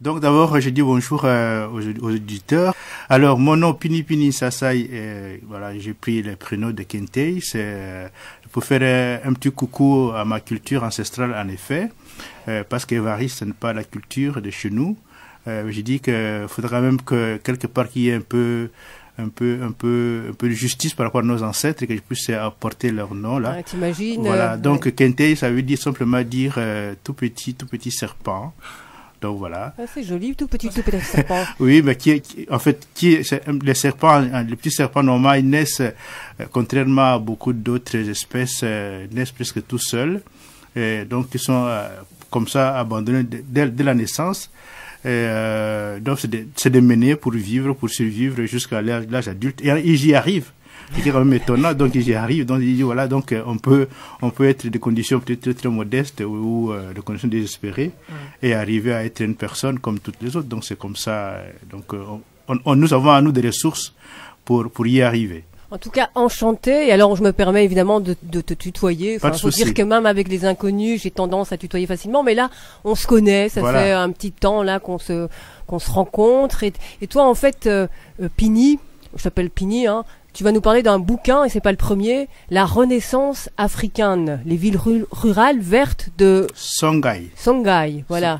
Donc d'abord, je dis bonjour aux auditeurs. Alors, mon nom Pini Pini Sassai, voilà, j'ai pris le prénom de Kentei. C'est pour faire un petit coucou à ma culture ancestrale, en effet, parce qu'Evaris, ce n'est pas la culture de chez nous. J'ai dit qu'il faudra quand même que quelque part qu'il y ait un peu de justice par rapport à nos ancêtres et que je puisse apporter leur nom là. Ouais, t'imagines. Voilà. Donc Kentei, ça veut dire simplement dire tout petit serpent. Donc voilà. Ah, c'est joli, tout petit serpent. Oui, mais les serpents, les petits serpents normaux, ils naissent, contrairement à beaucoup d'autres espèces, naissent presque tout seuls. Et donc ils sont comme ça abandonnés dès la naissance. Donc c'est des menées pour vivre, pour survivre jusqu'à l'âge adulte. Et ils y arrivent. C'est quand même étonnant. Donc ils y arrivent. Donc voilà. Donc on peut être des conditions peut-être très modestes ou des conditions désespérées et arriver à être une personne comme toutes les autres. Donc c'est comme ça. Donc nous avons à nous des ressources pour y arriver. En tout cas, enchanté. Et alors, je me permets évidemment de te tutoyer. Enfin, faut dire que même avec les inconnus, j'ai tendance à tutoyer facilement. Mais là, on se connaît. Ça fait un petit temps là qu'on se rencontre. Et toi, en fait, Pini, je t'appelle Pini, hein. Tu vas nous parler d'un bouquin, et c'est pas le premier, La Renaissance africaine, les villes rurales vertes de Songhai. Voilà.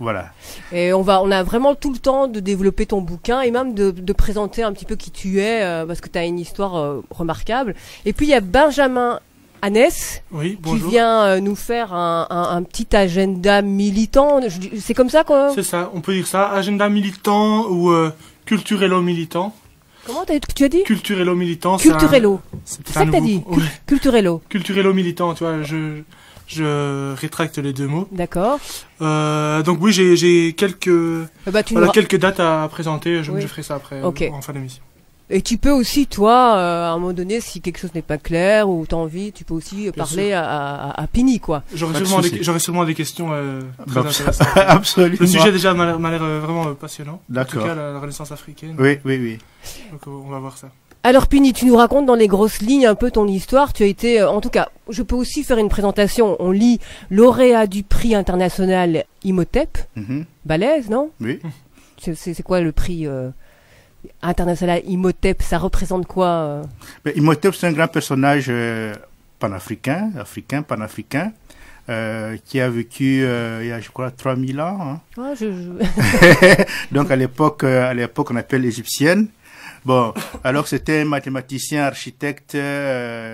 Et on a vraiment tout le temps de développer ton bouquin et même de présenter un petit peu qui tu es, parce que tu as une histoire remarquable. Et puis il y a Benjamin Annès, qui vient nous faire un petit agenda militant. C'est comme ça quoi? C'est ça, on peut dire ça, agenda militant ou culturello-militant. Comment tu as dit? Culturello-militant. Culturello. C'est ça que t'as dit? Oui. Culturello. Culturello-militant, tu vois, je rétracte les deux mots. D'accord. Donc oui, j'ai quelques dates à présenter, je ferai ça après, en fin d'émission. Et tu peux aussi, toi, à un moment donné, si quelque chose n'est pas clair ou t'as envie, tu peux aussi parler à Pini, quoi. J'aurai sûrement des questions très intéressantes. Absolument. Le sujet déjà m'a l'air vraiment passionnant. D'accord. En tout cas, la Renaissance africaine. Oui. Donc on va voir ça. Alors Pini, tu nous racontes dans les grosses lignes un peu ton histoire. Tu as été, en tout cas, je peux aussi faire une présentation. On lit lauréat du prix international Imhotep. Balèze, non? Oui. C'est quoi le prix international Imhotep? Ça représente quoi Imhotep, c'est un grand personnage panafricain, qui a vécu il y a, je crois, 3000 ans. Hein. Donc à l'époque, on appelle l'égyptienne. Bon, alors c'était un mathématicien, architecte,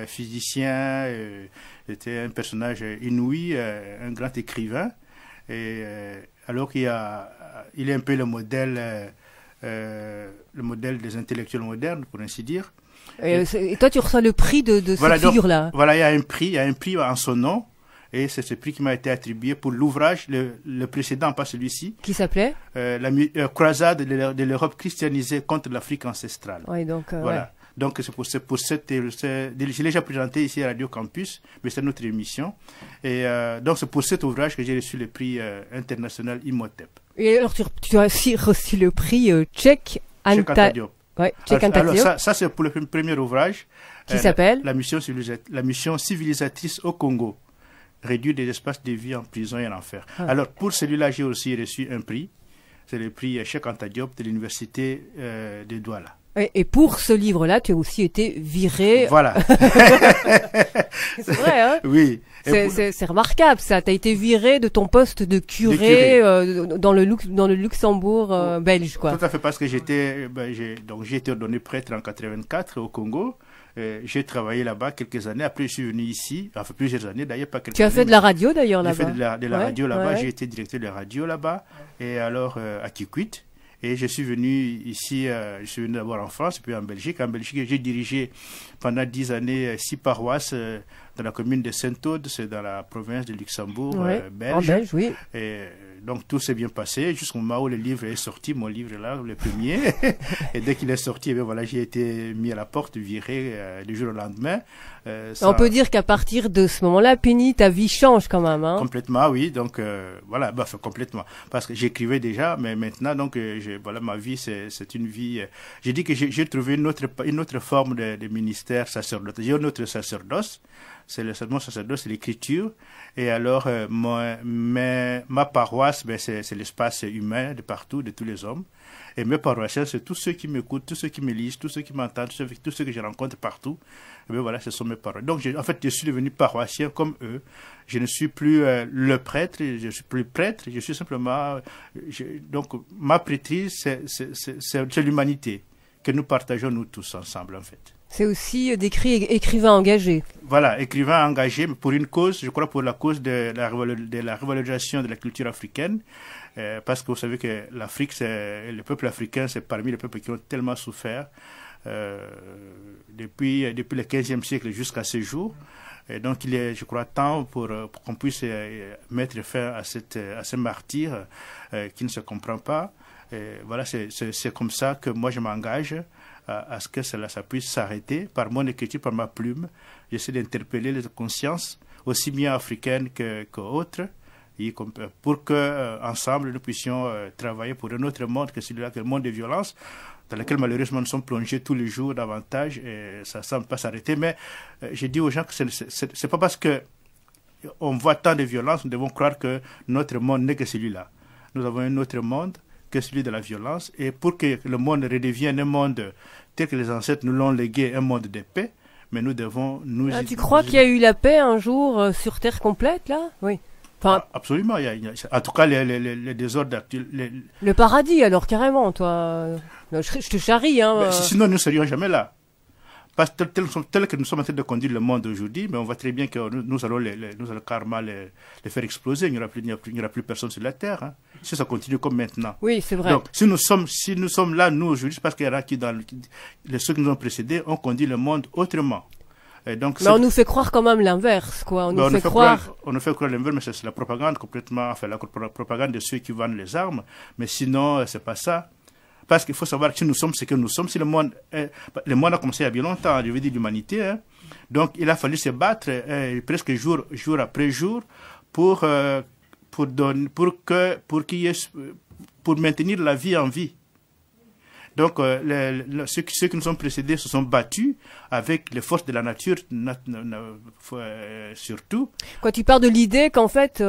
physicien, c'était un personnage inouï, un grand écrivain. Et alors il est un peu le modèle des intellectuels modernes, pour ainsi dire. Et toi, tu reçois le prix de cette figure-là. Voilà, il y a un prix en son nom. Et c'est ce prix qui m'a été attribué pour l'ouvrage, le précédent, pas celui-ci. Qui s'appelait la croisade de l'Europe christianisée contre l'Afrique ancestrale. Oui, donc, voilà. Ouais. Donc c'est pour cette, je l'ai déjà présenté ici à Radio Campus, mais c'est notre émission. Et donc c'est pour cet ouvrage que j'ai reçu le prix international Imhotep. Et alors tu as aussi reçu le prix Cheikh Anta Diop. Ouais, Cheikh Anta Diop. Alors ça c'est pour le premier ouvrage. Qui s'appelle la mission civilisatrice au Congo. Réduire des espaces de vie en prison et en enfer. Alors, pour celui-là, j'ai aussi reçu un prix. C'est le prix Cheikh Anta Diop de l'université de Douala. Et pour ce livre-là, tu as aussi été viré. Voilà. C'est vrai, hein? Oui. C'est remarquable, ça. Tu as été viré de ton poste de curé, dans le Luxembourg belge, quoi. Tout à fait, parce que j'ai été ordonné prêtre en 84 au Congo. J'ai travaillé là-bas quelques années. Après, je suis venu ici, enfin plusieurs années d'ailleurs, pas quelques années. Tu as fait de la radio d'ailleurs là-bas. J'ai fait de la radio là-bas. J'ai été directeur de la radio là-bas. Et alors à Kikwit. Et je suis venu ici, je suis venu d'abord en France, puis en Belgique. En Belgique, j'ai dirigé pendant 10 années 6 paroisses dans la commune de Saint-Aude, c'est dans la province de Luxembourg, belge. En Belge, oui. Et donc tout s'est bien passé jusqu'au moment où le livre est sorti, mon livre là, le premier. Et dès qu'il est sorti, eh bien, voilà, j'ai été mis à la porte, viré du jour au lendemain. On peut dire qu'à partir de ce moment-là, Pini, ta vie change quand même. Hein? Complètement, oui. Donc voilà, complètement. Parce que j'écrivais déjà, mais maintenant, donc voilà, ma vie, c'est une vie. J'ai dit que j'ai trouvé une autre forme de ministère sacerdotal. J'ai un autre sacerdoce. c'est le sacerdoce, c'est l'écriture. Et alors, ma paroisse, ben, c'est l'espace humain de partout, de tous les hommes. Et mes paroissiens, c'est tous ceux qui m'écoutent, tous ceux qui me lisent, tous ceux qui m'entendent, tous ceux que je rencontre partout. Et bien voilà, ce sont mes paroles. Donc, en fait, je suis devenu paroissien comme eux. Je ne suis plus le prêtre, je suis plus prêtre, je suis simplement... donc, ma prêtrise, c'est l'humanité que nous partageons, nous tous ensemble, en fait. C'est aussi écrivain engagé. Voilà, écrivain engagé pour une cause, je crois pour la cause de la revalorisation de la culture africaine, parce que vous savez que l'Afrique, le peuple africain, c'est parmi les peuples qui ont tellement souffert depuis le 15e siècle jusqu'à ce jour. Et donc il est, je crois, temps pour qu'on puisse mettre fin à ce martyre qui ne se comprend pas. Et voilà, c'est comme ça que moi je m'engage à ce que ça puisse s'arrêter par mon écriture, par ma plume. J'essaie d'interpeller les consciences, aussi bien africaines qu'autres, pour que ensemble nous puissions travailler pour un autre monde que celui-là, que le monde des violences, dans lequel malheureusement nous sommes plongés tous les jours davantage, et ça ne semble pas s'arrêter. Mais je dis aux gens que c'est pas parce que on voit tant de violences, nous devons croire que notre monde n'est que celui-là. Nous avons un autre monde que celui de la violence, et pour que le monde redevienne un monde tel que les ancêtres nous l'ont légué, un monde de paix, mais nous devons nous... tu crois qu'il y a eu la paix un jour sur Terre complète, là? Oui. Enfin, absolument, en tout cas les désordres actuels... Le paradis, alors, carrément, toi. Je te charrie, hein. Sinon, nous ne serions jamais là. Parce que tel que nous sommes en train de conduire le monde aujourd'hui, mais on voit très bien que nous allons le karma les faire exploser. Il n'y aura plus personne sur la terre. Hein. Si ça continue comme maintenant. Oui, c'est vrai. Donc, si nous sommes là, nous, aujourd'hui, c'est parce qu'il y en a ceux qui nous ont précédés ont conduit le monde autrement. Et donc, mais on nous fait croire quand même l'inverse, quoi. On nous fait croire l'inverse, mais c'est la propagande complètement, enfin, la propagande de ceux qui vendent les armes. Mais sinon, c'est pas ça. Parce qu'il faut savoir que si nous sommes ce que nous sommes, si le monde a commencé il y a bien longtemps, je veux dire l'humanité, hein. Donc il a fallu se battre presque jour après jour pour maintenir la vie en vie. Donc ceux qui nous ont précédés se sont battus avec les forces de la nature, surtout. Quand tu parles de l'idée qu'en fait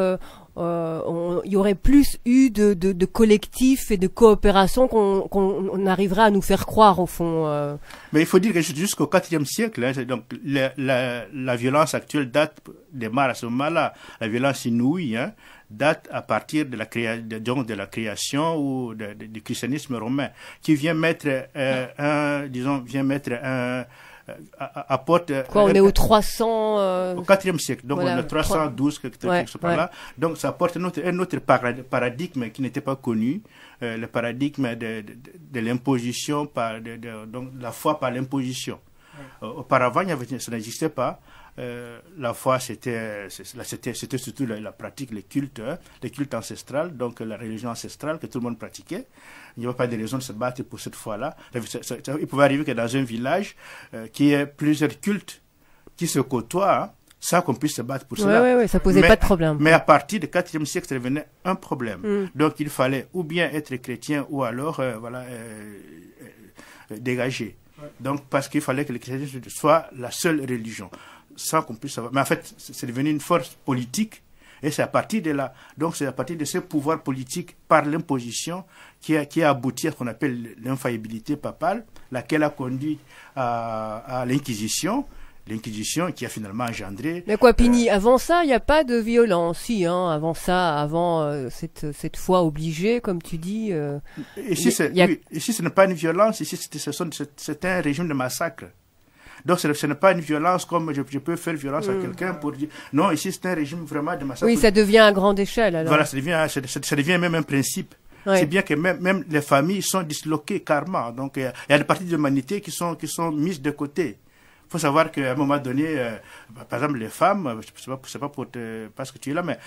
il y aurait plus eu de collectifs et de coopération qu'on arriverait à nous faire croire au fond. Mais il faut dire que jusqu'au IVe siècle, hein, donc la violence actuelle démarre à ce moment-là. La violence inouïe, hein, date à partir de la création ou du christianisme romain, qui vient mettre apporte... Quoi, on est au 300... Au IVe siècle, donc voilà, on est 312, quelque chose par là. Donc ça apporte un autre paradigme qui n'était pas connu, le paradigme de l'imposition, donc la foi par l'imposition. Auparavant, ça n'existait pas. La foi, c'était surtout la pratique, les cultes ancestrales, donc la religion ancestrale que tout le monde pratiquait. Il n'y avait pas de raison de se battre pour cette foi-là. Il pouvait arriver que dans un village, qu'il y ait plusieurs cultes qui se côtoient, hein, sans qu'on puisse se battre pour cela. Oui, ça posait pas de problème. Mais à partir du IVe siècle, ça devenait un problème. Donc il fallait ou bien être chrétien ou alors dégagé. Donc parce qu'il fallait que le christianisme soit la seule religion, sans qu'on puisse savoir. Mais en fait, c'est devenu une force politique, et c'est à partir de là, donc c'est à partir de ce pouvoir politique par l'imposition qui a abouti à ce qu'on appelle l'infaillibilité papale, laquelle a conduit à l'Inquisition. L'Inquisition qui a finalement engendré... Mais quoi, Pini, avant ça, il n'y a pas de violence, si, hein, avant cette foi obligée, comme tu dis... Ici, ce n'est pas une violence, ici, c'est un régime de massacre. Donc, ce n'est pas une violence comme je peux faire violence à quelqu'un pour dire... Non, ici, c'est un régime vraiment de massacre. Oui, ça devient à grande échelle, alors. Voilà, ça devient même un principe. Ouais. C'est bien que même les familles sont disloquées carrément. Donc, il y a des parties de l'humanité qui sont mises de côté. Il faut savoir qu'à un moment donné, par exemple, les femmes, c'est pas parce que tu es là, mais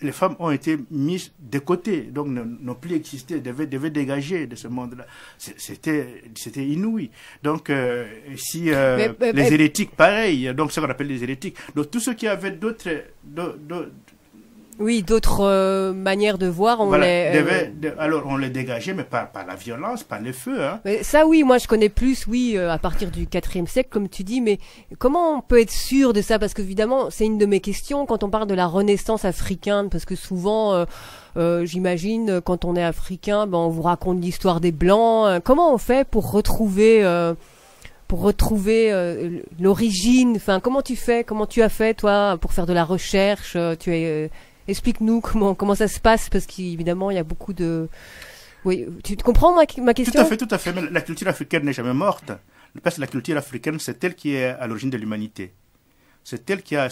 les femmes ont été mises de côté, donc n'ont plus existé, devaient dégager de ce monde-là. C'était inouï. Donc, les hérétiques, pareil, donc ce qu'on appelle les hérétiques. Donc, tous ceux qui avaient d'autres Oui, d'autres manières de voir. Alors on les dégageait, mais par la violence, par le feu. Hein. Mais ça, oui, moi je connais plus, à partir du IVe siècle, comme tu dis. Mais comment on peut être sûr de ça? Parce qu'évidemment, c'est une de mes questions quand on parle de la Renaissance africaine, parce que souvent, j'imagine, quand on est africain, on vous raconte l'histoire des Blancs. Comment on fait pour retrouver l'origine? Enfin, comment tu as fait, toi, pour faire de la recherche? Explique-nous comment ça se passe, parce qu'évidemment, il y a beaucoup de... Oui, tu comprends ma question? Tout à fait. Mais la culture africaine n'est jamais morte. Parce que la culture africaine, c'est elle qui est à l'origine de l'humanité. C'est elle qui a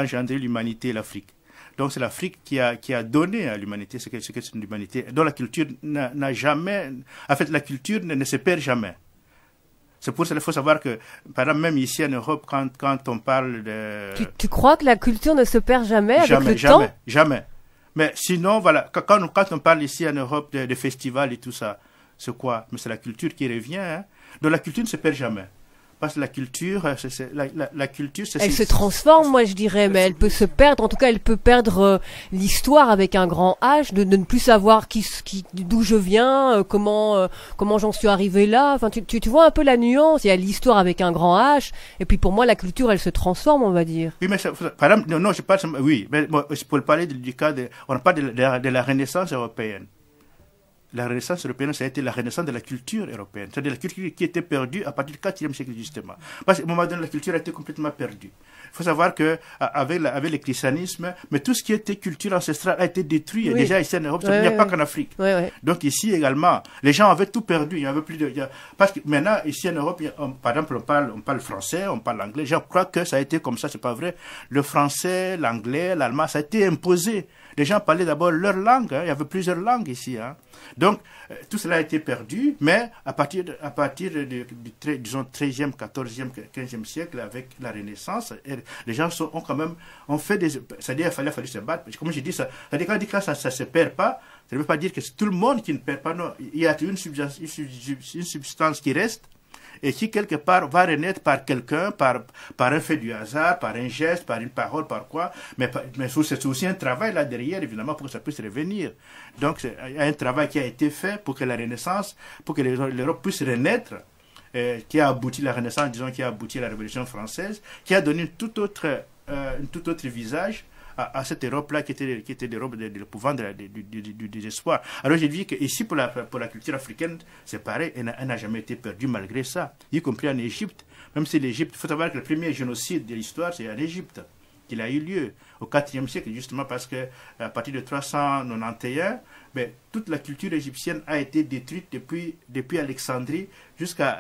engendré l'humanité et l'Afrique. Donc, c'est l'Afrique qui a donné à l'humanité ce qu'est l'humanité. Donc, la culture n'a jamais... En fait, la culture ne se perd jamais. C'est pour ça qu'il faut savoir que, par exemple, même ici en Europe, quand on parle de... Tu crois que la culture ne se perd jamais avec le temps? Jamais. Mais sinon, voilà, quand on parle ici en Europe de festivals et tout ça, c'est quoi? Mais c'est la culture qui revient. Hein? Donc la culture ne se perd jamais. Parce que la culture, la culture, elle se transforme, moi je dirais, mais elle peut se perdre. En tout cas, elle peut perdre l'histoire avec un grand H, de ne plus savoir d'où je viens, comment j'en suis arrivé là. Enfin, tu vois un peu la nuance. Il y a l'histoire avec un grand H, et puis pour moi, la culture, elle se transforme, on va dire. Oui, mais par exemple, non, je parle. Oui, mais pour parler du cas on parle de la Renaissance européenne. La Renaissance européenne, ça a été la renaissance de la culture européenne. C'est-à-dire la culture qui était perdue à partir du IVe siècle, justement. Parce qu'à un moment donné, la culture a été complètement perdue. Il faut savoir que avec le christianisme, mais tout ce qui était culture ancestrale a été détruit. Oui. Déjà ici en Europe, il n'y a pas qu'en Afrique. Oui. Donc ici également, les gens avaient tout perdu. Il y avait plus parce que maintenant, ici en Europe, par exemple, on parle français, on parle anglais. Je crois que ça a été comme ça, c'est pas vrai. Le français, l'anglais, l'allemand, ça a été imposé. Les gens parlaient d'abord leur langue. Hein. Il y avait plusieurs langues ici. Hein. Donc, tout cela a été perdu, mais à partir du disons, 13e, 14e, 15e siècle, avec la Renaissance, les gens ont fait des... C'est-à-dire qu'il fallait se battre. Comme je dis, c'est-à-dire quand on dit que ça ne se perd pas, ça ne veut pas dire que c'est tout le monde qui ne perd pas. Non, il y a une substance qui reste, et qui quelque part va renaître par quelqu'un, par un fait du hasard, par un geste, par une parole, par quoi, mais c'est aussi un travail là derrière, évidemment, pour que ça puisse revenir. Donc, il y a un travail qui a été fait pour que la Renaissance, pour que l'Europe puisse renaître, qui a abouti la Renaissance, disons, qui a abouti à la Révolution française, qui a donné un tout autre visage à cette Europe-là qui était l'Europe de l'épouvante, du désespoir. Alors j'ai dit qu'ici, pour la culture africaine, c'est pareil, elle n'a jamais été perdue malgré ça, y compris en Égypte. Même si l'Égypte, il faut savoir que le premier génocide de l'histoire, c'est en Égypte qu'il a eu lieu, au IVe siècle, justement parce que à partir de 391, toute la culture égyptienne a été détruite depuis Alexandrie jusqu'à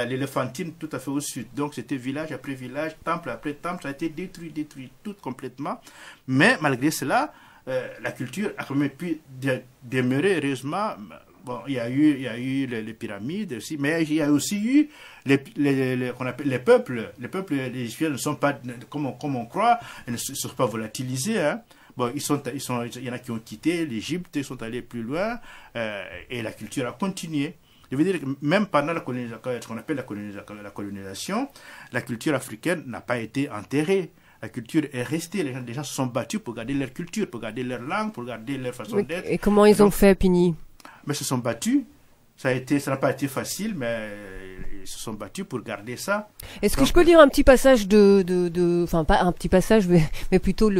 l'Éléphantine, tout à fait au sud. Donc c'était village après village, temple après temple, ça a été détruit tout complètement. Mais malgré cela, la culture a quand même pu demeurer, heureusement. Bon, il y a eu les pyramides aussi, mais il y a aussi eu les peuples. Les peuples égyptiens ne sont pas, comme on croit, ils ne sont pas volatilisés. Hein. Bon, il y en a qui ont quitté l'Égypte, ils sont allés plus loin, et la culture a continué. Je veux dire que même pendant ce qu'on appelle la colonisation, la culture africaine n'a pas été enterrée. La culture est restée. Les gens se sont battus pour garder leur culture, pour garder leur langue, pour garder leur façon d'être. Et comment ils ont fait, Pini? Mais se sont battus. Ça n'a pas été facile, mais ils se sont battus pour garder ça. Est-ce que je peux lire un petit passage enfin pas un petit passage, mais plutôt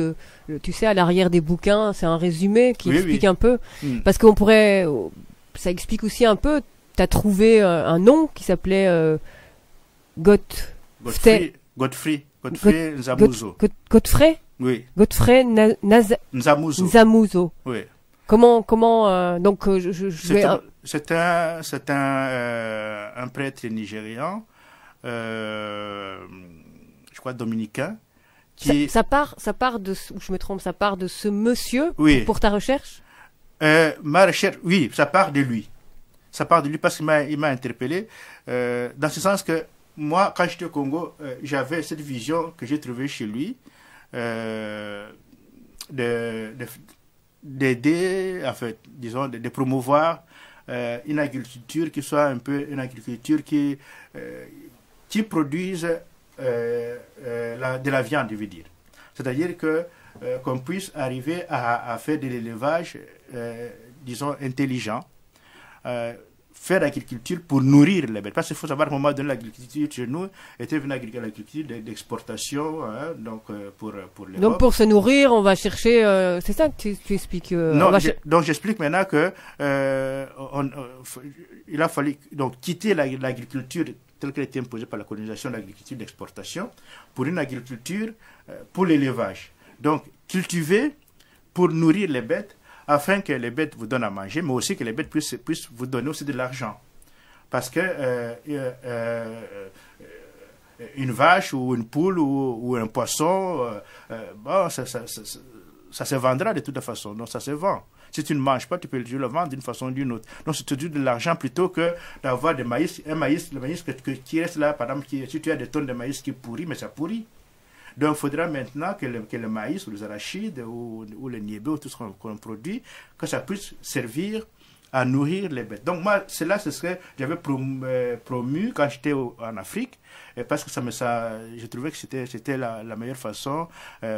tu sais, à l'arrière des bouquins, c'est un résumé qui explique un peu, parce qu'on pourrait, ça explique aussi un peu. T'as trouvé un nom qui s'appelait Godfrey Nzamuzo. Godfrey? Oui. Godfrey Nzamuzo. Oui. Comment donc c'est un prêtre nigérian, je crois dominicain, qui ça part de, ou je me trompe, ça part de ce monsieur pour ta recherche? Ma recherche, oui, ça part de lui. Ça part de lui parce qu'il m'a interpellé, dans ce sens que moi, quand j'étais au Congo, j'avais cette vision que j'ai trouvée chez lui, d'aider, en fait, disons, de promouvoir une agriculture qui soit un peu une agriculture qui produise de la viande, je veux dire. C'est-à-dire que qu'on puisse arriver à faire de l'élevage, disons, intelligent. Faire l'agriculture pour nourrir les bêtes. Parce qu'il faut savoir qu'à un moment donné, l'agriculture chez nous était une agriculture d'exportation, hein, donc pour l'Europe. Donc pour se nourrir, on va chercher... c'est ça que tu expliques Non, donc j'explique maintenant que il a fallu donc quitter l'agriculture telle qu'elle était imposée par la colonisation, l'agriculture d'exportation, pour une agriculture pour l'élevage. Donc cultiver pour nourrir les bêtes, afin que les bêtes vous donnent à manger, mais aussi que les bêtes puissent vous donner aussi de l'argent. Parce que une vache ou une poule ou un poisson, bon, ça se vendra de toute façon. Donc ça se vend. Si tu ne manges pas, tu peux le vendre d'une façon ou d'une autre. Donc c'est toujours de l'argent plutôt que d'avoir le maïs qui reste là, par exemple, si tu as des tonnes de maïs qui pourrit, mais ça pourrit. Donc, il faudra maintenant que le maïs ou les arachides ou le niébé ou tout ce qu'on produit, que ça puisse servir à nourrir les bêtes. Donc, moi, j'avais promu quand j'étais en Afrique, parce que je trouvais que c'était la meilleure façon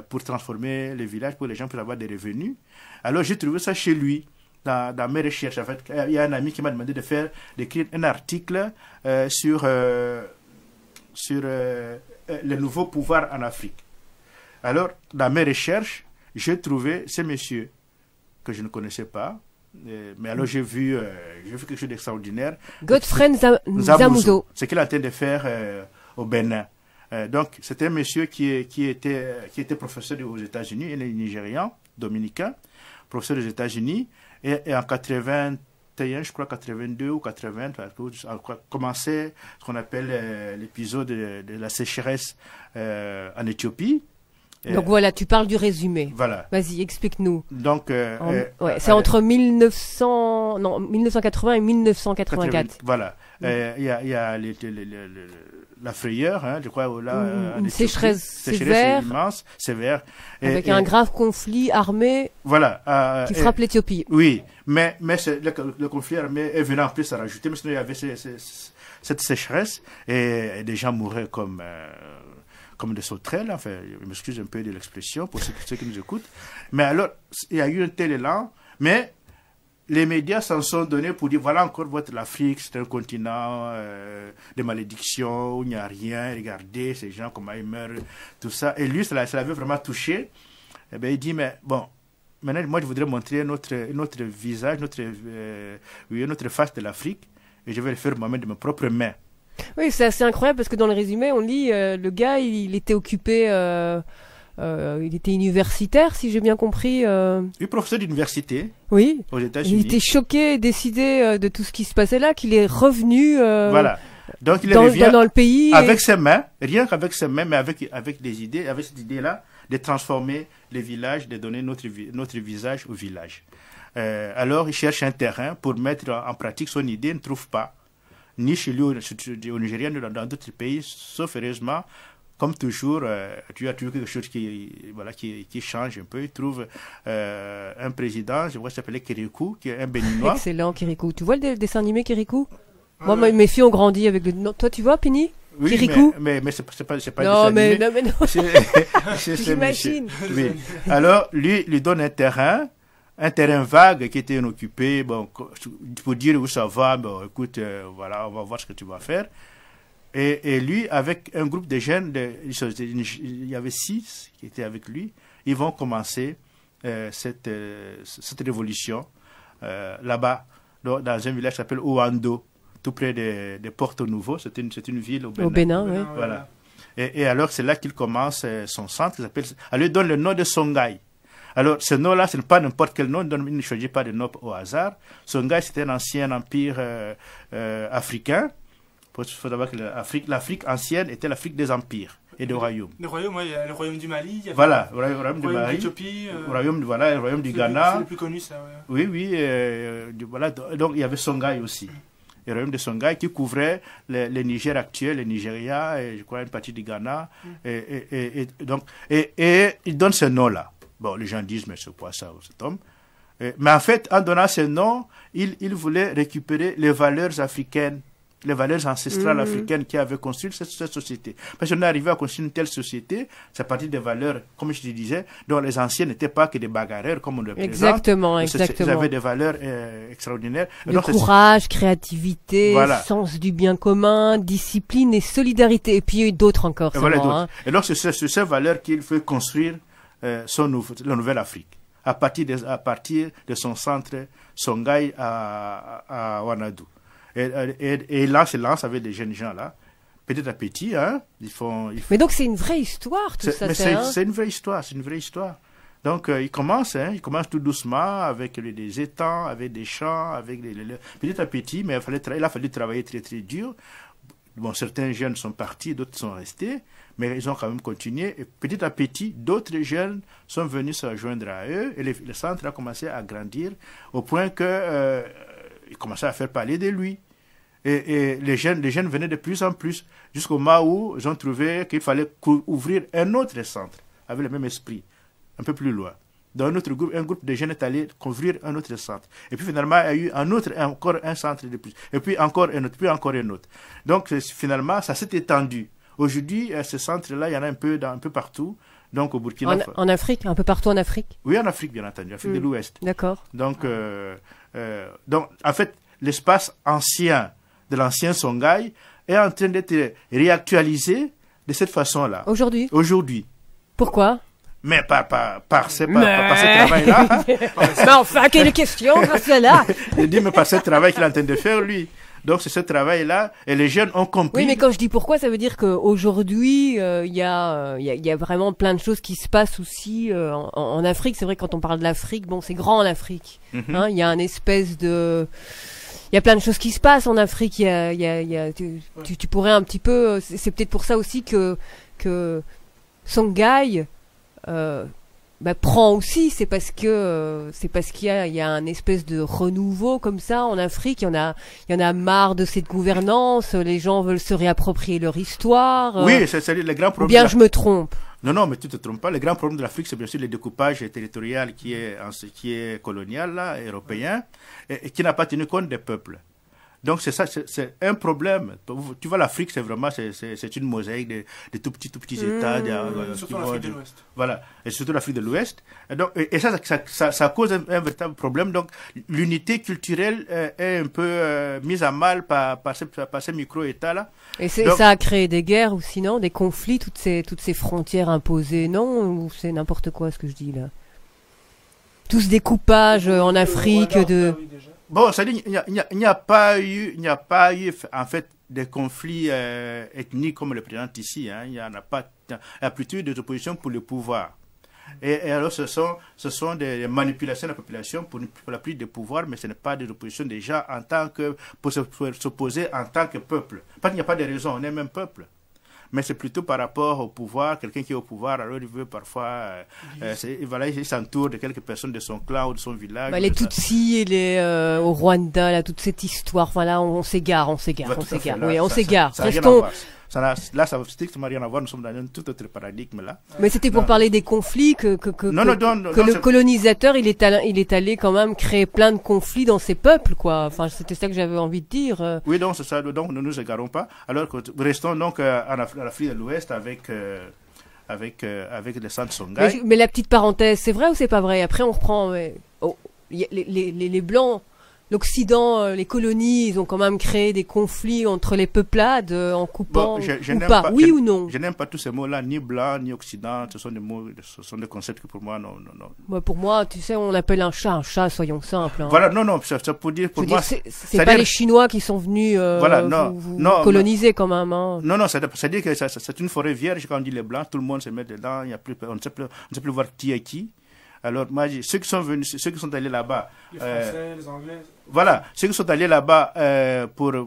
pour transformer les villages, pour les gens pour avoir des revenus. Alors, j'ai trouvé ça chez lui. Dans mes recherches, en fait, il y a un ami qui m'a demandé d'écrire un article sur le nouveau pouvoir en Afrique. Alors, dans mes recherches, j'ai trouvé ce monsieur que je ne connaissais pas, mais alors j'ai vu quelque chose d'extraordinaire. Godfrey Nzamuzo. Ce qu'il est en train de faire au Bénin. Donc, c'était un monsieur qui était professeur aux États-Unis, il est nigérian, dominicain, professeur aux États-Unis, et en 81, je crois 82 ou 80, a commencé ce qu'on appelle l'épisode de la sécheresse en Éthiopie. Donc voilà, tu parles du résumé. Voilà. Vas-y, explique-nous. Donc, c'est entre 1980 et 1984. Voilà. Il y a la frayeur, hein, je crois, là, une sécheresse sévère, immense, sévère, avec un grave conflit armé, voilà, qui frappe l'Éthiopie. Oui, mais le conflit armé est venu en plus à rajouter, mais sinon il y avait cette sécheresse et des gens mouraient comme des sauterelles. Enfin, je m'excuse un peu de l'expression pour ceux qui nous écoutent. Mais alors, il y a eu un tel élan, mais les médias s'en sont donnés pour dire, voilà encore l'Afrique, c'est un continent de malédiction, où il n'y a rien, regardez ces gens, comment ils meurent, tout ça. Et lui, ça l'avait vraiment touché. Et bien, il dit, mais bon, maintenant, moi, je voudrais montrer notre visage, notre face de l'Afrique, et je vais le faire moi-même de mes propres mains. Oui, c'est assez incroyable, parce que dans le résumé, on lit, le gars, il était occupé... il était universitaire, si j'ai bien compris. Oui, professeur d'université. Oui. Aux États-Unis. Il était choqué et décidé de tout ce qui se passait là, qu'il est revenu. Voilà. Donc il revient dans le pays. Avec ses mains, rien qu'avec ses mains, mais avec des idées, avec cette idée-là, de transformer les villages, de donner notre visage au village. Alors il cherche un terrain pour mettre en pratique son idée, il ne trouve pas. Ni chez lui au Nigeria, ni dans d'autres pays, sauf heureusement. Comme toujours, tu as toujours quelque chose qui change un peu. Il trouve un président, je vois, qui s'appelait Kirikou, qui est un Béninois. Excellent, Kirikou. Tu vois le dessin animé Kirikou? Moi, mes filles ont grandi avec le... Non, toi, tu vois, Pini? Oui, Kirikou? mais c'est pas non, un dessin animé. Non. J'imagine. Oui. Alors, lui donne un terrain vague qui était inoccupé, bon, pour dire où ça va, bon, écoute, voilà, on va voir ce que tu vas faire. Et lui, avec un groupe de jeunes, il y avait 6 qui étaient avec lui, ils vont commencer cette révolution là-bas, dans un village qui s'appelle Ouando, tout près de Porto Novo. C'est une ville au Bénin. Au Bénin, oui. Voilà. Et alors, c'est là qu'il commence son centre, elle lui donne le nom de Songhai. Alors, ce nom-là, ce n'est pas n'importe quel nom, il ne choisit pas de nom au hasard. Songhai, c'était un ancien empire africain. Il faut savoir que l'Afrique ancienne était l'Afrique des empires et des royaumes. Le royaume, il y a le royaume du Mali. Il y a voilà, le royaume du Mali. L'Éthiopie. Le royaume du Ghana. C'est le plus connu, ça. Ouais. Oui. Voilà. Donc, il y avait Songhai aussi. Le royaume de Songhai qui couvrait le Niger actuel, le Nigeria, et je crois une partie du Ghana. Et il donne ce nom-là. Bon, les gens disent, mais c'est quoi ça, cet homme? Mais en fait, en donnant ce nom, il voulait récupérer les valeurs africaines les valeurs ancestrales africaines qui avaient construit cette société. Parce qu'on est arrivé à construire une telle société, c'est à partir des valeurs, comme je te disais, dont les anciens n'étaient pas que des bagarreurs, comme on le présente. Exactement. Ils avaient des valeurs extraordinaires. Le courage, créativité, sens du bien commun, discipline et solidarité. Et puis d'autres encore. Et donc, c'est sur ces valeurs qu'il faut construire la nouvelle Afrique. À partir de son centre Songhai à Wanadu. Et là, c'est lance avec des jeunes gens là. Petit à petit, hein, ils font... Mais donc c'est une vraie histoire tout ça. C'est une vraie histoire, Donc ils commencent tout doucement avec des étangs, avec des champs, avec petit à petit, mais il a fallu travailler très très dur. Bon, certains jeunes sont partis, d'autres sont restés. Mais ils ont quand même continué. Et petit à petit, d'autres jeunes sont venus se rejoindre à eux. Et le centre a commencé à grandir au point que il commençait à faire parler de lui. Et les jeunes venaient de plus en plus jusqu'au moment où ils ont trouvé qu'il fallait ouvrir un autre centre avec le même esprit, un peu plus loin. Dans un groupe de jeunes est allé ouvrir un autre centre. Et puis finalement, il y a eu encore un centre de plus. Et puis encore un autre, puis encore un autre. Donc finalement, ça s'est étendu. Aujourd'hui, ce centre-là, il y en a un peu partout. Donc, au Burkina Faso. En Afrique, un peu partout en Afrique? Oui, en Afrique, bien entendu, Afrique de l'Ouest. D'accord. Donc, en fait, l'espace ancien de l'ancien Songhai est en train d'être réactualisé de cette façon-là. Aujourd'hui? Aujourd'hui. Pourquoi? Mais par ce travail-là. Mais enfin, quelle question, cela? Je dis, mais par ce travail qu'il est en train de faire, lui. Donc, c'est ce travail-là, et les jeunes ont compris. Oui, mais quand je dis pourquoi, ça veut dire qu'aujourd'hui, il y a vraiment plein de choses qui se passent aussi en Afrique. C'est vrai, quand on parle de l'Afrique, bon, c'est grand en Afrique. Hein, il y a un espèce de... Il y a plein de choses qui se passent en Afrique. Tu pourrais un petit peu... C'est peut-être pour ça aussi que Songhai... prend aussi, c'est parce qu'il y a un espèce de renouveau comme ça en Afrique. Il y en a marre de cette gouvernance. Les gens veulent se réapproprier leur histoire. Oui, c'est le grand problème. Ou bien je me trompe. Non, mais tu te trompes pas. Le grand problème de l'Afrique, c'est bien sûr le découpage territorial qui est colonial, là, européen, et qui n'a pas tenu compte des peuples. Donc c'est ça, c'est un problème. Tu vois, l'Afrique, c'est vraiment, c'est une mosaïque de tout petits États. Surtout l'Afrique de l'Ouest. Voilà, et surtout l'Afrique de l'Ouest. Et ça cause un véritable problème. Donc l'unité culturelle est un peu mise à mal par ces micro-États-là. Et ça a créé des guerres ou sinon des conflits, toutes ces frontières imposées, non? Ou c'est n'importe quoi ce que je dis là? Tout ce découpage en Afrique de... Bon, ça dit, il n'y a pas eu, en fait, des conflits ethniques comme le présente ici. Hein. Il n'y a pas, il y a plutôt des oppositions pour le pouvoir. Et alors, ce sont des manipulations de la population pour la prise de pouvoir, mais ce n'est pas des oppositions déjà en tant que, pour s'opposer en tant que peuple. Parce qu'il n'y a pas de raison, on est même peuple. Mais c'est plutôt par rapport au pouvoir. Quelqu'un qui est au pouvoir, alors il veut parfois... il s'entoure de quelques personnes de son clan ou de son village. Les Tutsis et les au Rwanda, là, toute cette histoire, voilà, on s'égare. Oui, on s'égare. Restons... Là, ça n'a strictement rien à voir. Nous sommes dans un tout autre paradigme là. Mais c'était pour parler des conflits que le colonisateur, il est allé quand même créer plein de conflits dans ses peuples, quoi. Enfin, c'était ça que j'avais envie de dire. Oui, donc c'est ça. Donc nous nous égarons pas. Alors que restons donc en Afrique de l'Ouest avec le centre Songhai. Mais la petite parenthèse, c'est vrai ou c'est pas vrai? Après, on reprend. Les blancs. L'Occident, les colonies, ils ont quand même créé des conflits entre les peuplades en coupant ou pas, oui ou non? Je n'aime pas tous ces mots-là, ni blanc, ni Occident. Ce sont des mots, ce sont des concepts que pour moi, non. Moi, pour moi, tu sais, on appelle un chat, soyons simples. Hein. Voilà, non, c'est pour dire, pour moi. C'est pas les Chinois qui sont venus vous coloniser quand même. Hein. Non, c'est-à-dire que c'est une forêt vierge. Quand on dit les blancs, tout le monde se met dedans. Il y a plus, on ne sait plus voir qui est qui. Alors, moi, ceux qui sont allés là-bas. Les Français, les Anglais. Voilà, ceux qui sont allés là-bas comme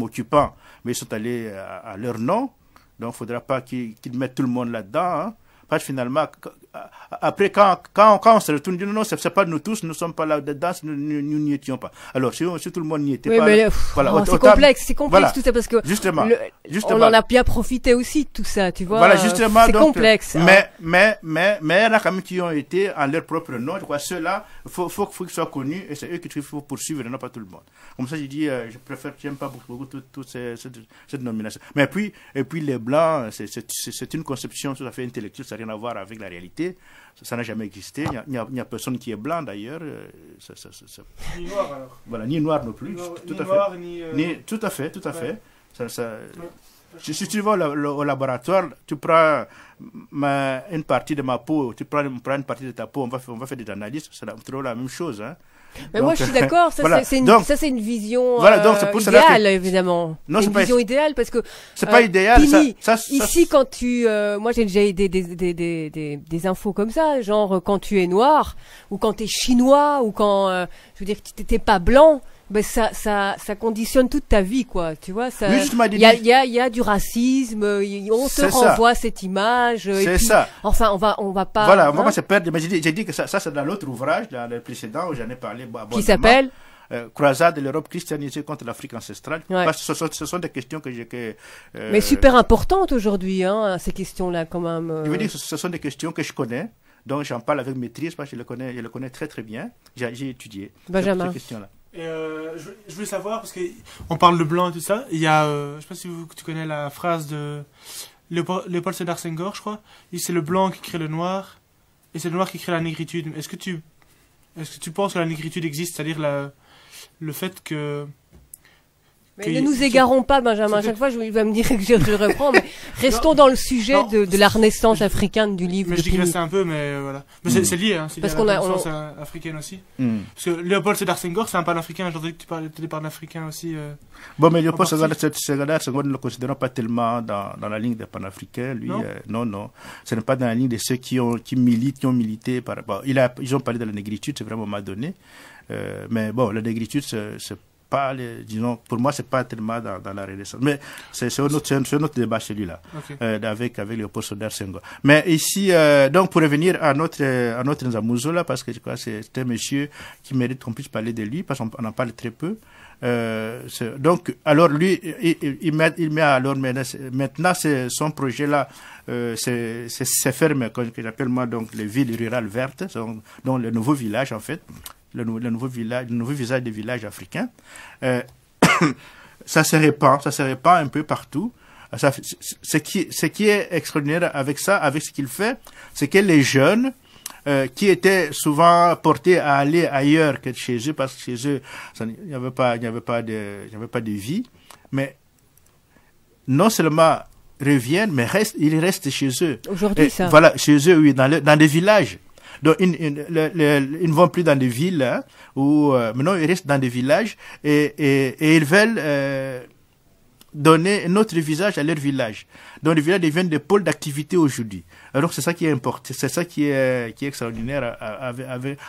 occupants, mais ils sont allés à leur nom. Donc, il ne faudra pas qu'ils mettent tout le monde là-dedans. Hein. Parce que finalement, après, quand on se retourne, non, c'est pas nous tous, nous ne sommes pas là-dedans, nous n'y étions pas. Alors, si tout le monde n'y était pas... Mais voilà, c'est complexe voilà, tout ça, parce que justement. on en a bien profité aussi de tout ça, tu vois. Voilà, justement. C'est complexe. Mais il y en a quand même qui ont été en leur propre nom. Je crois ceux-là, faut qu'ils soient connus et c'est eux qu'il faut poursuivre et non pas tout le monde. Comme ça, j'ai dit, j'aime pas beaucoup toute cette nomination. Mais puis les Blancs, c'est une conception tout à fait intellectuelle, ça n'a rien à voir avec la réalité. Ça n'a jamais existé. Il n'y a personne qui est blanc d'ailleurs. Ni noir alors. Voilà, ni noir non plus. Tout à fait. Si tu vas au laboratoire, tu prends une partie de ma peau, tu prends une partie de ta peau, on va faire des analyses, c'est toujours la même chose. Hein. Mais donc, moi je suis d'accord, ça c'est une vision idéale évidemment. Non, c'est une vision idéale parce que c'est pas idéal. Pini, ici quand moi j'ai déjà eu des infos comme ça, genre quand tu es noir ou quand tu es chinois ou quand je veux dire tu t'es pas blanc. Ben ça conditionne toute ta vie, quoi. Tu vois, ça. Il y a du racisme. On te renvoie cette image. C'est ça. Enfin, on va pas. Voilà, on va pas se perdre. Mais j'ai dit que ça c'est dans l'autre ouvrage, dans le précédent où j'en ai parlé. Qui s'appelle Croisade de l'Europe christianisée contre l'Afrique ancestrale. Ouais. Parce que ce sont des questions que mais super importantes aujourd'hui, hein, ces questions-là, quand même. Je veux dire que ce sont des questions que je connais. Donc j'en parle avec maîtrise parce que je le connais très très bien. J'ai étudié Benjamin. Ces questions-là. Et je voulais savoir, parce qu'on parle de blanc et tout ça, il y a, je sais pas si tu connais la phrase de Léopold Sédar Senghor, je crois, c'est le blanc qui crée le noir, et c'est le noir qui crée la négritude. Est-ce que tu penses que la négritude existe, c'est-à-dire le fait que... Mais ne nous égarons pas, Benjamin. À chaque fois, il va me dire que je le reprends, mais restons dans le sujet de la renaissance africaine du livre. Mais je digresserai un peu, mais voilà. Mais c'est lié, hein. C'est lié à la renaissance africaine aussi. Parce que Léopold Sédar Senghor, c'est un panafricain. J'entendais que tu parlais panafricain aussi. Bon, mais Léopold Sédar Senghor, nous ne le considérons pas tellement dans la ligne des panafricains. Lui, non. Ce n'est pas dans la ligne de ceux qui ont milité par rapport. Ils ont parlé de la négritude, c'est vraiment mal donné. Mais bon, la négritude, c'est pas disons, pour moi, c'est pas tellement dans la Renaissance. Mais c'est un autre débat celui-là, avec Léopold Sédar Senghor. Mais ici, donc pour revenir à notre Nzamouzo là, parce que je crois que c'est un monsieur qui mérite qu'on puisse parler de lui, parce qu'on en parle très peu. Donc, alors lui, il met alors maintenant c'est son projet là, c'est ferme, que j'appelle moi donc les villes rurales vertes, donc le nouveau village en fait. Le nouveau visage des villages africains. Ça se répand un peu partout. Ce qui est extraordinaire avec ce qu'il fait, c'est que les jeunes qui étaient souvent portés à aller ailleurs que chez eux, parce que chez eux, il n'y avait pas de vie, mais non seulement reviennent, mais ils restent chez eux. Aujourd'hui, ça. Voilà, chez eux, oui, dans des villages. Donc, ils ne vont plus dans des villes, hein, maintenant ils restent dans des villages et ils veulent donner un autre visage à leur village. Donc les villages deviennent des pôles d'activité aujourd'hui. Alors c'est ça qui est important, c'est ça qui est extraordinaire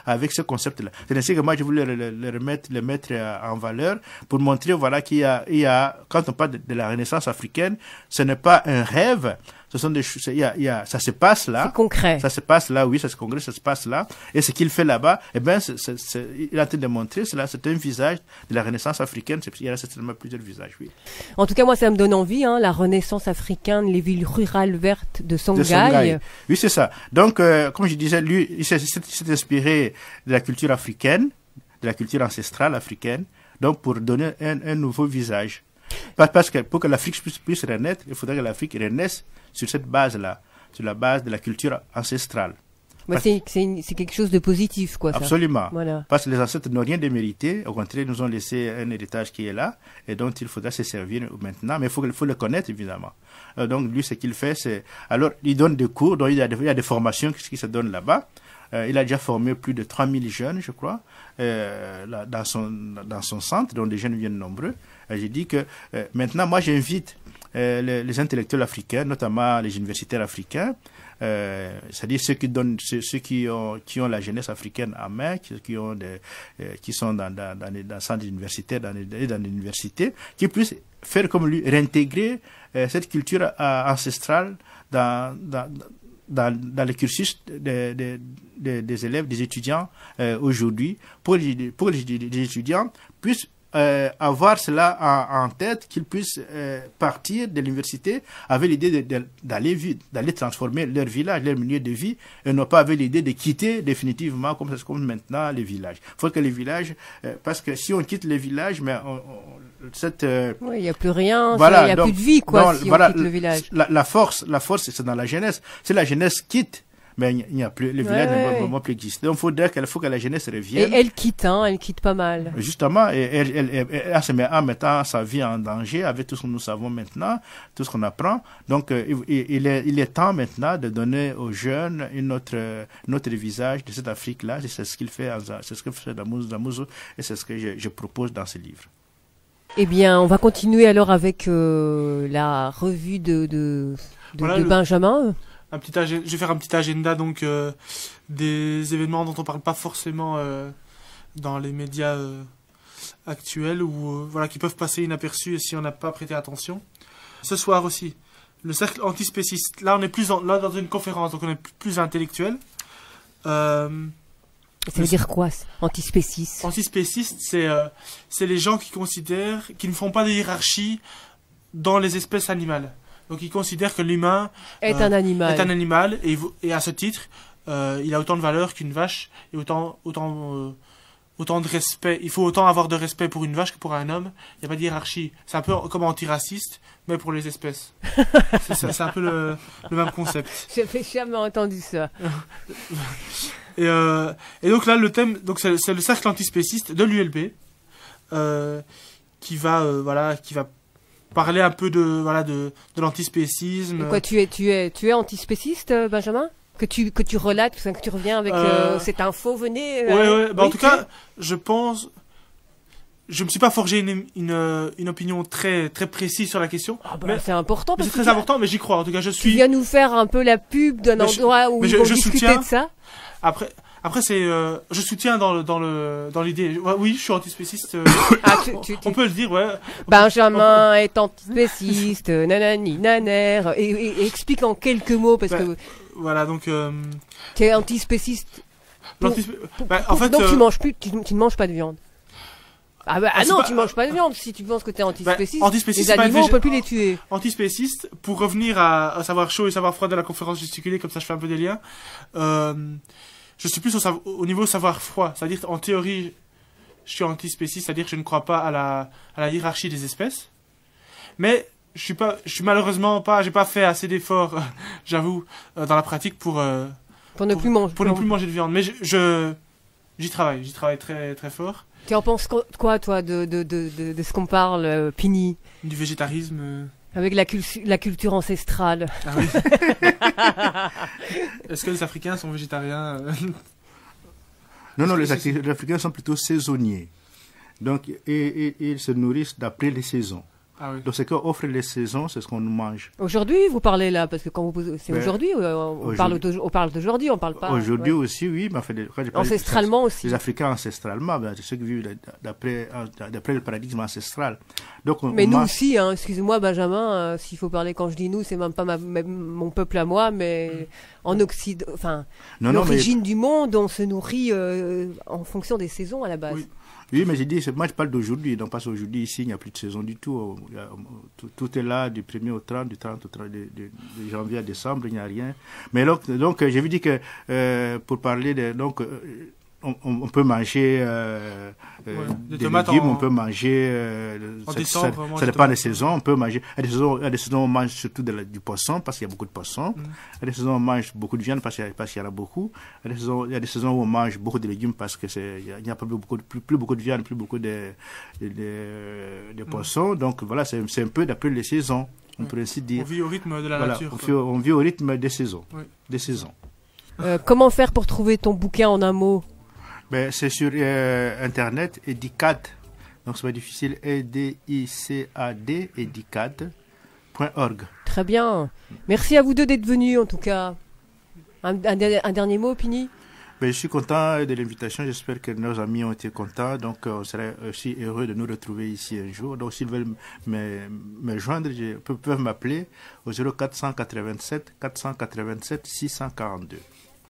avec ce concept-là. C'est ainsi que moi je voulais le mettre en valeur pour montrer voilà qu'il y a quand on parle de la Renaissance africaine, ce n'est pas un rêve. Ce sont des choses, ça se passe là. C'est concret. Ça se passe là, oui, ça se passe là. Et ce qu'il fait là-bas, il est en train de montrer, c'est un visage de la Renaissance africaine. Il y a certainement plusieurs visages, oui. En tout cas, moi, ça me donne envie, hein, la Renaissance africaine, les villes rurales vertes de Songhai. Oui, c'est ça. Donc, comme je disais, lui, il s'est inspiré de la culture africaine, de la culture ancestrale africaine, donc pour donner un nouveau visage. Parce que pour que l'Afrique puisse renaître, il faudrait que l'Afrique renaisse sur cette base-là, sur la base de la culture ancestrale. C'est quelque chose de positif, quoi. Ça. Absolument. Voilà. Parce que les ancêtres n'ont rien démérité. Au contraire, ils nous ont laissé un héritage qui est là et dont il faudra se servir maintenant. Mais il faut le connaître, évidemment. Donc, lui, ce qu'il fait, alors, il donne des cours, donc il y a des formations qui se donnent là-bas. Il a déjà formé plus de 3000 jeunes, je crois, dans son centre, dont les jeunes viennent nombreux. J'ai dit que maintenant, moi, j'invite les intellectuels africains, notamment les universitaires africains, c'est-à-dire ceux qui ont la jeunesse africaine en main, qui sont dans les centres universitaires et dans les universités, qui puissent faire comme lui, réintégrer cette culture ancestrale dans le cursus des élèves, des étudiants aujourd'hui, pour que les étudiants puissent avoir cela en tête, qu'ils puissent partir de l'université avec l'idée d'aller transformer leur village, leur milieu de vie, et non pas avec l'idée de quitter définitivement, comme c'est comme maintenant, les villages. Il faut que les villages, parce que si on quitte les villages, mais il n'y a plus rien, voilà, il n'y a plus de vie, quoi, si on quitte le village. La force, c'est dans la jeunesse. Si la jeunesse quitte, mais il n'y a plus, les villages ne vont plus exister. Donc, il faut que la jeunesse revienne. Et elle quitte pas mal. Justement, elle se met en mettant sa vie en danger avec tout ce que nous savons maintenant, tout ce qu'on apprend. Donc, il est temps maintenant de donner aux jeunes notre visage de cette Afrique-là. C'est ce qu'il fait, c'est ce que fait Damouzo, et c'est ce que je propose dans ce livre. Eh bien, on va continuer alors avec la revue de Benjamin. Je vais faire un petit agenda donc des événements dont on parle pas forcément dans les médias actuels ou voilà, qui peuvent passer inaperçus si on n'a pas prêté attention. Ce soir aussi, le cercle antispéciste. Là, on est là dans une conférence, donc on est plus intellectuel. Ça veut dire quoi, antispéciste? Antispéciste, c'est les gens qui considèrent qu'ils ne font pas de hiérarchie dans les espèces animales. Donc ils considèrent que l'humain est un animal et à ce titre, il a autant de valeur qu'une vache et autant de respect. Il faut autant avoir de respect pour une vache que pour un homme. Il n'y a pas de hiérarchie. C'est un peu comme antiraciste, mais pour les espèces. c'est un peu le même concept. J'ai jamais entendu ça. Et donc là, le thème, donc c'est le cercle antispéciste de l'ULB qui va parler un peu de l'antispécisme. Et quoi, tu es antispéciste, Benjamin? Que tu relates, que tu reviens avec cette info, venez. Ouais. En tout cas, je pense. Je me suis pas forgé une opinion très très précise sur la question. C'est important. C'est très important, mais j'y crois. En tout cas, je suis. Tu viens nous faire un peu la pub d'un endroit où on discuter de ça. Après je soutiens dans l'idée. Oui, je suis antispéciste. On peut le dire, ouais. Benjamin est antispéciste, nanani, naner. Et explique en quelques mots parce que. Voilà, donc. Tu es antispéciste. En fait. Donc tu ne manges pas de viande. Tu manges pas de viande si tu penses que tu es antispéciste. Antispéciste, les animaux, on peut plus les tuer. Antispéciste, pour revenir à savoir chaud et savoir froid de la conférence gesticulée, comme ça je fais un peu des liens. Je suis plus au niveau savoir froid, c'est-à-dire en théorie, je suis antispéciste, c'est-à-dire que je ne crois pas à la hiérarchie des espèces. Mais j'ai pas fait assez d'efforts, j'avoue, dans la pratique pour ne plus manger de viande. Mais j'y travaille très très fort. Tu en penses quoi, toi, de ce qu'on parle, Pini? Du végétarisme. Avec la culture ancestrale. Ah oui. Est-ce que les Africains sont végétariens? Non, les Africains sont plutôt saisonniers. Donc, ils se nourrissent d'après les saisons. Ah oui. Donc, ce qu'offrent les saisons, c'est ce qu'on nous mange. Aujourd'hui, vous parlez là, parce que quand c'est aujourd'hui, on parle d'aujourd'hui, on parle pas. Aujourd'hui aussi, oui, mais ancestralement aussi. Les Africains ancestralement, c'est ceux qui vivent d'après le paradigme ancestral. Donc, mais nous aussi, excusez-moi, Benjamin, s'il faut parler, quand je dis nous, c'est même pas mon peuple à moi, mais en Occident, l'origine du monde, on se nourrit en fonction des saisons à la base. Oui, mais j'ai dit, moi je parle d'aujourd'hui, donc parce qu'aujourd'hui ici il n'y a plus de saison du tout. Tout est là du 1er au 30, du 30 au 30, de janvier à décembre, il n'y a rien. Mais donc j'ai vu dire que pour parler de on peut manger des légumes, on peut manger ça dépend des saisons, on peut manger à des saisons on mange surtout du poisson parce qu'il y a beaucoup de poissons, à des saisons on mange beaucoup de viande parce qu'il y en a beaucoup, il y a des saisons où on mange beaucoup de légumes parce que il n'y a pas plus beaucoup de viande, plus beaucoup de poissons, donc voilà, c'est un peu d'après les saisons, on peut ainsi dire. On vit au rythme de la nature. On vit au rythme des saisons. Comment faire pour trouver ton bouquin en un mot? C'est sur Internet, Edicad. Donc, c'est pas difficile. EDICAD, edicad.org. Très bien. Merci à vous deux d'être venus, en tout cas. Un dernier mot, Pini? Je suis content de l'invitation. J'espère que nos amis ont été contents. Donc, on serait aussi heureux de nous retrouver ici un jour. Donc, s'ils veulent me joindre, ils peuvent m'appeler au 0487 487 642.